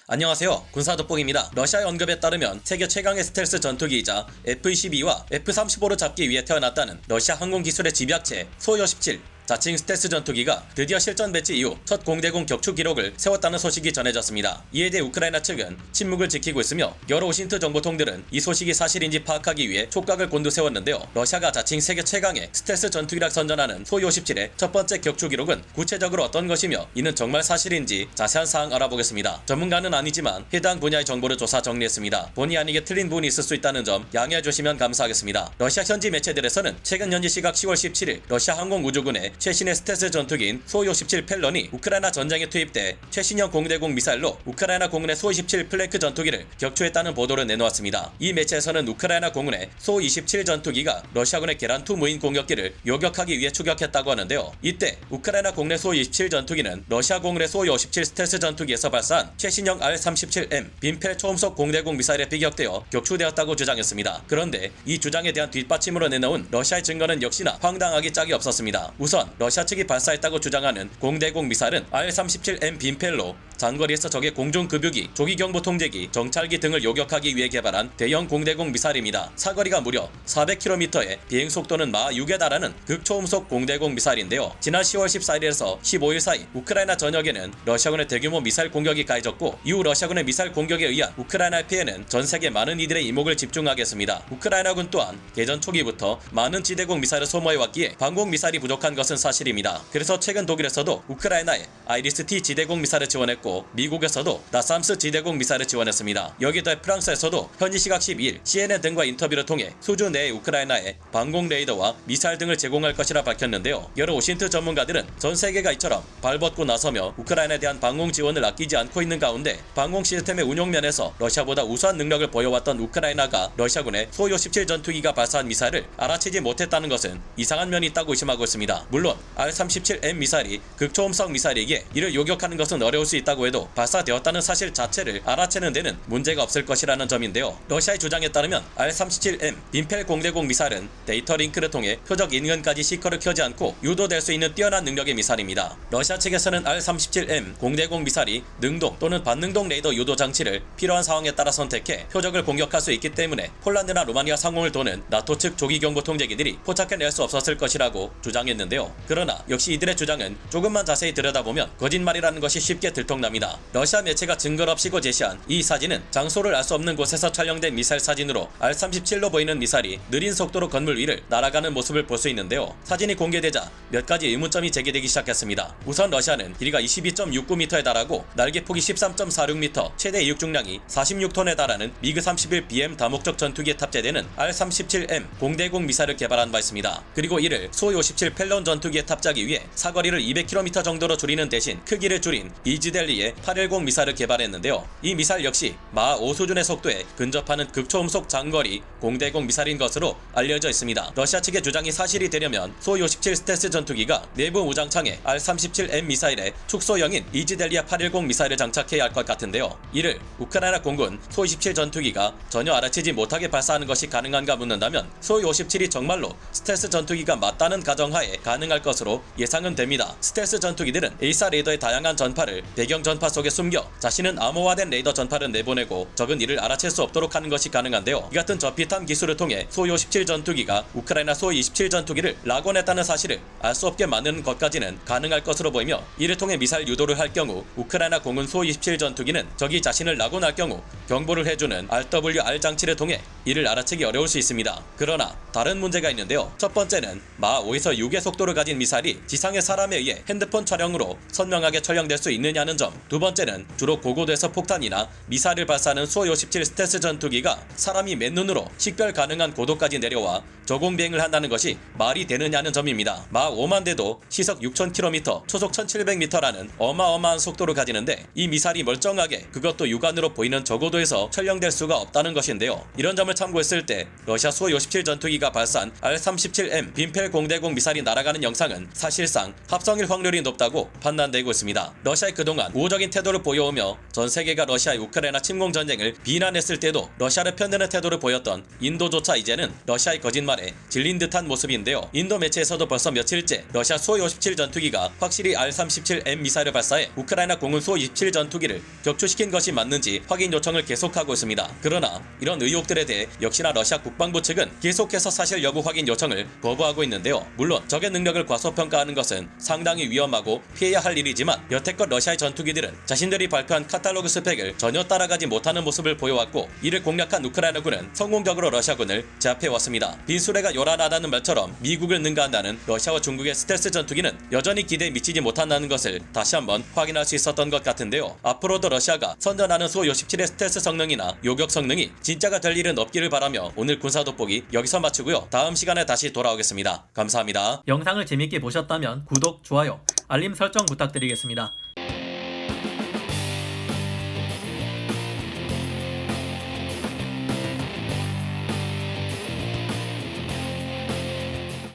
안녕하세요. 군사돋보기입니다. 러시아의 언급에 따르면 세계 최강의 스텔스 전투기이자 F-22와 F-35를 잡기 위해 태어났다는 러시아 항공기술의 집약체 소-57 자칭 스텔스 전투기가 드디어 실전 배치 이후 첫 공대공 격추 기록을 세웠다는 소식이 전해졌습니다. 이에 대해 우크라이나 측은 침묵을 지키고 있으며 여러 오신트 정보통들은 이 소식이 사실인지 파악하기 위해 촉각을 곤두세웠는데요. 러시아가 자칭 세계 최강의 스텔스 전투기라 선전하는 소-57의 첫 번째 격추 기록은 구체적으로 어떤 것이며 이는 정말 사실인지 자세한 사항 알아보겠습니다. 전문가는 아니지만 해당 분야의 정보를 조사 정리했습니다. 본의 아니게 틀린 부분이 있을 수 있다는 점 양해해 주시면 감사하겠습니다. 러시아 현지 매체들에서는 최근 현지 시각 10월 17일 러시아 항공우주군의 최신의 스텔스 전투기인 소-57 펠런이 우크라이나 전쟁에 투입돼 최신형 공대공 미사일로 우크라이나 공군의 소-27 플랭크 전투기를 격추했다는 보도를 내놓았습니다. 이 매체에서는 우크라이나 공군의 소-27 전투기가 러시아군의 계란2 무인 공격기를 요격하기 위해 추격했다고 하는데요. 이때 우크라이나 공군의 소-27 전투기는 러시아 공군의 소-57 스텔스 전투기에서 발사한 최신형 R-37M 빈펠 초음속 공대공 미사일에 비격되어 격추되었다고 주장했습니다. 그런데 이 주장에 대한 뒷받침으로 내놓은 러시아의 증거는 역시나 황당하기 짝이 없었습니다. 우선 러시아 측이 발사했다고 주장하는 공대공 미사일은 R-37M 빈펠로 장거리에서 적의 공중급유기, 조기경보 통제기, 정찰기 등을 요격하기 위해 개발한 대형 공대공 미사일입니다. 사거리가 무려 400km에 비행속도는 마 6에 달하는 극초음속 공대공 미사일인데요. 지난 10월 14일에서 15일 사이 우크라이나 전역에는 러시아군의 대규모 미사일 공격이 가해졌고 이후 러시아군의 미사일 공격에 의한 우크라이나의 피해는 전세계 많은 이들의 이목을 집중하게 했습니다. 우크라이나군 또한 개전 초기부터 많은 지대공 미사일을 소모해왔기에 방공 미사일이 부족한 것은 사실입니다. 그래서 최근 독일에서도 우크라이나에 아이리스-T 지대공 미사일을 지원했고 미국에서도 나삼스 지대공 미사일을 지원했습니다. 여기에 더해 프랑스에서도 현지 시각 12일 CNN 등과 인터뷰를 통해 수주 내에 우크라이나에 방공 레이더와 미사일 등을 제공할 것이라 밝혔는데요. 여러 오신트 전문가들은 전 세계가 이처럼 발벗고 나서며 우크라이나에 대한 방공 지원을 아끼지 않고 있는 가운데 방공 시스템의 운용 면에서 러시아보다 우수한 능력을 보여왔던 우크라이나가 러시아군의 소-57 전투기가 발사한 미사일을 알아채지 못했다는 것은 이상한 면이 있다고 의심하고 있습니다. 물론 R-37M 미사일이 극초음속 미사일이기에 이를 요격하는 것은 어려울 수 있다고 해도 발사되었다는 사실 자체를 알아채는 데는 문제가 없을 것이라는 점인데요. 러시아의 주장에 따르면 R-37M 빈펠 공대공 미사일은 데이터 링크를 통해 표적 인근까지 시커를 켜지 않고 유도될 수 있는 뛰어난 능력의 미사일입니다. 러시아 측에서는 R-37M 공대공 미사일이 능동 또는 반능동 레이더 유도 장치를 필요한 상황에 따라 선택해 표적을 공격할 수 있기 때문에 폴란드나 루마니아 상공을 도는 나토 측 조기경보 통제기들이 포착해낼 수 없었을 것이라고 주장했는데요. 그러나 역시 이들의 주장은 조금만 자세히 들여다보면 거짓말이라는 것이 쉽게 들통납니다. 러시아 매체가 증거를 없이고 제시한 이 사진은 장소를 알 수 없는 곳에서 촬영된 미사일 사진으로 R-37로 보이는 미사일이 느린 속도로 건물 위를 날아가는 모습을 볼 수 있는데요. 사진이 공개되자 몇 가지 의문점이 제기되기 시작했습니다. 우선 러시아는 길이가 22.69m에 달하고 날개폭이 13.46m, 최대 이륙 중량이 46톤에 달하는 미그-31BM 다목적 전투기에 탑재되는 R-37M 공대공 미사일을 개발한 바 있습니다. 그리고 이를 소-57 펠런 전투기에 탑재하기 위해 사거리를 200km 정도로 줄이는 대신 크기를 줄인 이즈델리의 810 미사일을 개발했는데요. 이 미사일 역시 마 5 수준의 속도에 근접하는 극초음속 장거리 공대공 미사일인 것으로 알려져 있습니다. 러시아 측의 주장이 사실이 되려면 소-57 스텔스 전투기가 내부 무장창에 R-37M 미사일에 축소형인 이즈델리아 810 미사일을 장착해야 할 것 같은데요. 이를 우크라이나 공군 소-27 전투기가 전혀 알아채지 못하게 발사하는 것이 가능한가 묻는다면 소-57이 정말로 스텔스 전투기가 맞다는 가정하에 가능할 것으로 예상은 됩니다. 스텔스 전투기들은 A4 레이더의 다양한 전파를 배경 전파 속에 숨겨 자신은 암호화된 레이더 전파를 내보내고 적은 이를 알아챌 수 없도록 하는 것이 가능한데요. 이 같은 저피탐 기술을 통해 소-57 전투기가 우크라이나 소-27 전투기를 낙원했다는 사실을 알 수 없게 만드는 것까지는 가능할 것으로 보이며 이를 통해 미사일 유도를 할 경우 우크라이나 공군 소-27 전투기는 적이 자신을 낙원할 경우 경보를 해주는 RWR 장치를 통해 이를 알아채기 어려울 수 있습니다. 그러나 다른 문제가 있는데요. 첫 번째는 마 5에서 6의 속도를 가진 미사일이 지상의 사람에 의해 핸드폰 촬영으로 선명하게 촬영될 수 있느냐는 점. 두 번째는 주로 고고도에서 폭탄이나 미사일을 발사하는 소-57 스텔스 전투기가 사람이 맨눈으로 식별 가능한 고도까지 내려와 저공비행을 한다는 것이 말이 되느냐는 점입니다. 마 5만 대도 시속 6000km, 초속 1700m라는 어마어마한 속도를 가지는데 이 미사일이 멀쩡하게 그것도 육안으로 보이는 저고도에서 촬영될 수가 없다는 것인데요. 이런 점을 참고했을 때 러시아 소-57 전투기가 발사한 R-37M 빈펠 공대공 미사일이 날아가는 영상은 사실상 합성일 확률이 높다고 판단되고 있습니다. 러시아의 그동안 우호적인 태도를 보여오며 전 세계가 러시아의 우크라이나 침공 전쟁을 비난했을 때도 러시아를 편드는 태도를 보였던 인도조차 이제는 러시아의 거짓말에 질린 듯한 모습인데요. 인도 매체에서도 벌써 며칠째 러시아 수-57 전투기가 확실히 R-37M 미사일을 발사해 우크라이나 공군 수-27 전투기를 격추시킨 것이 맞는지 확인 요청을 계속하고 있습니다. 그러나 이런 의혹들에 대해 역시나 러시아 국방부 측은 계속해서 사실 여부 확인 요청을 거부하고 있는데요. 물론 적의 능력을 과소평가하는 것은 상당히 위험하고 피해야 할 일이지만 여태껏 러시아의 전투기들은 자신들이 발표한 카탈로그 스펙을 전혀 따라가지 못하는 모습을 보여왔고, 이를 공략한 우크라이나군은 성공적으로 러시아군을 제압해왔습니다. 빈수레가 요란하다는 말처럼 미국을 능가한다는 러시아와 중국의 스텔스 전투기는 여전히 기대에 미치지 못한다는 것을 다시 한번 확인할 수 있었던 것 같은데요. 앞으로도 러시아가 선전하는 수-57의 스텔스 성능이나 요격 성능이 진짜가 될 일은 없기를 바라며 오늘 군사 돋보기 여기서 마치고요. 다음 시간에 다시 돌아오겠습니다. 감사합니다. 영상을 재밌게 보셨다면 구독, 좋아요, 알림 설정 부탁드리겠습니다.